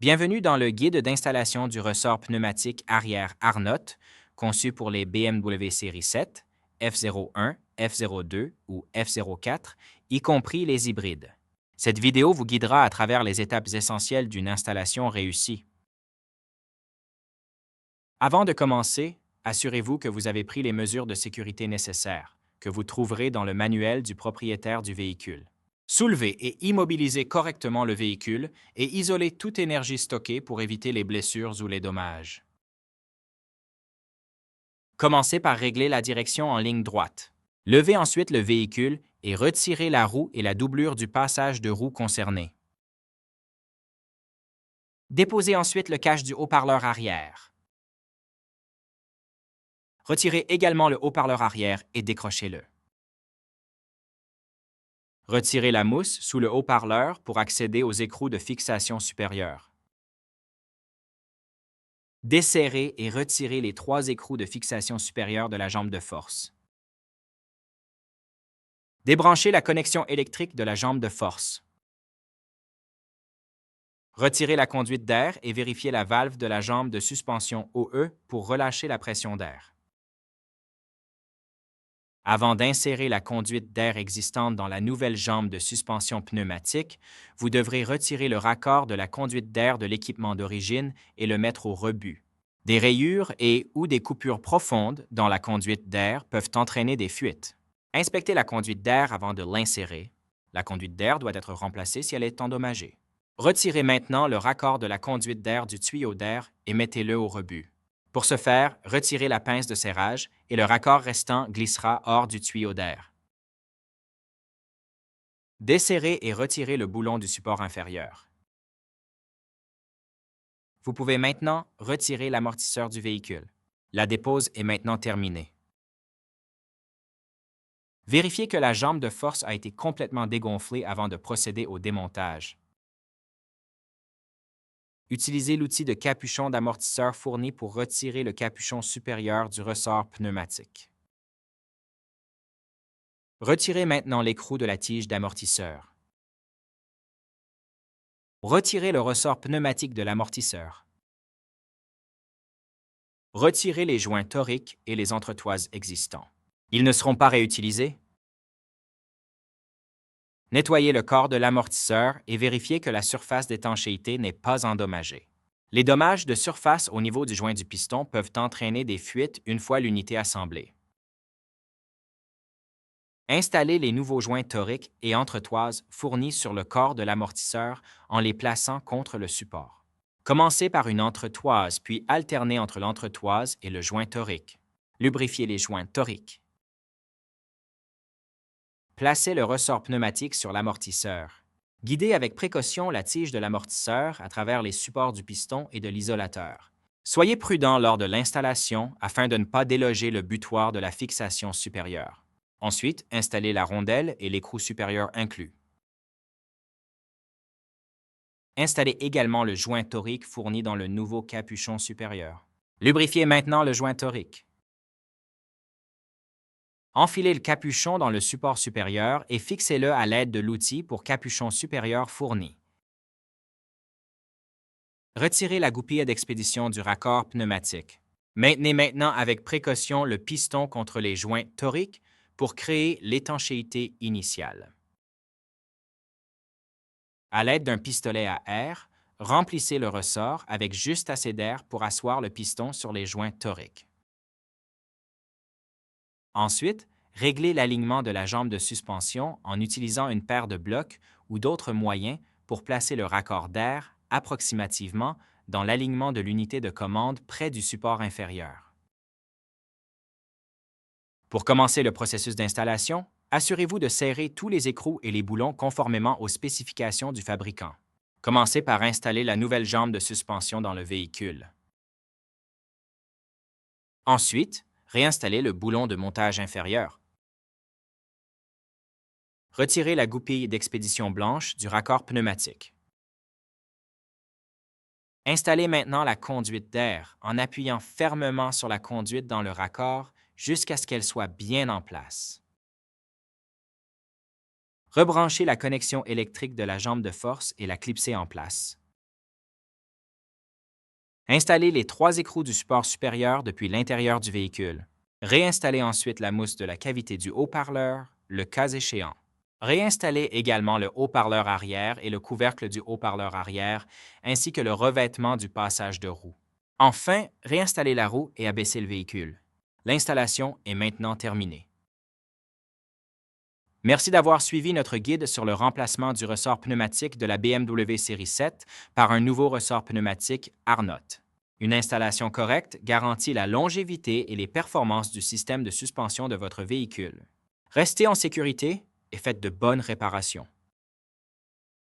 Bienvenue dans le guide d'installation du ressort pneumatique arrière Arnott, conçu pour les BMW série 7, F01, F02 ou F04, y compris les hybrides. Cette vidéo vous guidera à travers les étapes essentielles d'une installation réussie. Avant de commencer, assurez-vous que vous avez pris les mesures de sécurité nécessaires, que vous trouverez dans le manuel du propriétaire du véhicule. Soulevez et immobilisez correctement le véhicule et isolez toute énergie stockée pour éviter les blessures ou les dommages. Commencez par régler la direction en ligne droite. Levez ensuite le véhicule et retirez la roue et la doublure du passage de roue concerné. Déposez ensuite le cache du haut-parleur arrière. Retirez également le haut-parleur arrière et décrochez-le. Retirez la mousse sous le haut-parleur pour accéder aux écrous de fixation supérieure. Desserrez et retirez les 3 écrous de fixation supérieure de la jambe de force. Débranchez la connexion électrique de la jambe de force. Retirez la conduite d'air et vérifiez la valve de la jambe de suspension OE pour relâcher la pression d'air. Avant d'insérer la conduite d'air existante dans la nouvelle jambe de suspension pneumatique, vous devrez retirer le raccord de la conduite d'air de l'équipement d'origine et le mettre au rebut. Des rayures et/ou des coupures profondes dans la conduite d'air peuvent entraîner des fuites. Inspectez la conduite d'air avant de l'insérer. La conduite d'air doit être remplacée si elle est endommagée. Retirez maintenant le raccord de la conduite d'air du tuyau d'air et mettez-le au rebut. Pour ce faire, retirez la pince de serrage et le raccord restant glissera hors du tuyau d'air. Desserrez et retirez le boulon du support inférieur. Vous pouvez maintenant retirer l'amortisseur du véhicule. La dépose est maintenant terminée. Vérifiez que la jambe de force a été complètement dégonflée avant de procéder au démontage. Utilisez l'outil de capuchon d'amortisseur fourni pour retirer le capuchon supérieur du ressort pneumatique. Retirez maintenant l'écrou de la tige d'amortisseur. Retirez le ressort pneumatique de l'amortisseur. Retirez les joints toriques et les entretoises existants. Ils ne seront pas réutilisés. Nettoyez le corps de l'amortisseur et vérifiez que la surface d'étanchéité n'est pas endommagée. Les dommages de surface au niveau du joint du piston peuvent entraîner des fuites une fois l'unité assemblée. Installez les nouveaux joints toriques et entretoises fournis sur le corps de l'amortisseur en les plaçant contre le support. Commencez par une entretoise, puis alternez entre l'entretoise et le joint torique. Lubrifiez les joints toriques. Placez le ressort pneumatique sur l'amortisseur. Guidez avec précaution la tige de l'amortisseur à travers les supports du piston et de l'isolateur. Soyez prudent lors de l'installation afin de ne pas déloger le butoir de la fixation supérieure. Ensuite, installez la rondelle et l'écrou supérieur inclus. Installez également le joint torique fourni dans le nouveau capuchon supérieur. Lubrifiez maintenant le joint torique. Enfilez le capuchon dans le support supérieur et fixez-le à l'aide de l'outil pour capuchon supérieur fourni. Retirez la goupille d'expédition du raccord pneumatique. Maintenez maintenant avec précaution le piston contre les joints toriques pour créer l'étanchéité initiale. À l'aide d'un pistolet à air, remplissez le ressort avec juste assez d'air pour asseoir le piston sur les joints toriques. Ensuite, réglez l'alignement de la jambe de suspension en utilisant une paire de blocs ou d'autres moyens pour placer le raccord d'air approximativement dans l'alignement de l'unité de commande près du support inférieur. Pour commencer le processus d'installation, assurez-vous de serrer tous les écrous et les boulons conformément aux spécifications du fabricant. Commencez par installer la nouvelle jambe de suspension dans le véhicule. Ensuite, réinstallez le boulon de montage inférieur. Retirez la goupille d'expédition blanche du raccord pneumatique. Installez maintenant la conduite d'air en appuyant fermement sur la conduite dans le raccord jusqu'à ce qu'elle soit bien en place. Rebranchez la connexion électrique de la jambe de force et la clipsez en place. Installez les 3 écrous du support supérieur depuis l'intérieur du véhicule. Réinstallez ensuite la mousse de la cavité du haut-parleur, le cas échéant. Réinstallez également le haut-parleur arrière et le couvercle du haut-parleur arrière, ainsi que le revêtement du passage de roue. Enfin, réinstallez la roue et abaissez le véhicule. L'installation est maintenant terminée. Merci d'avoir suivi notre guide sur le remplacement du ressort pneumatique de la BMW série 7 par un nouveau ressort pneumatique Arnott. Une installation correcte garantit la longévité et les performances du système de suspension de votre véhicule. Restez en sécurité et faites de bonnes réparations.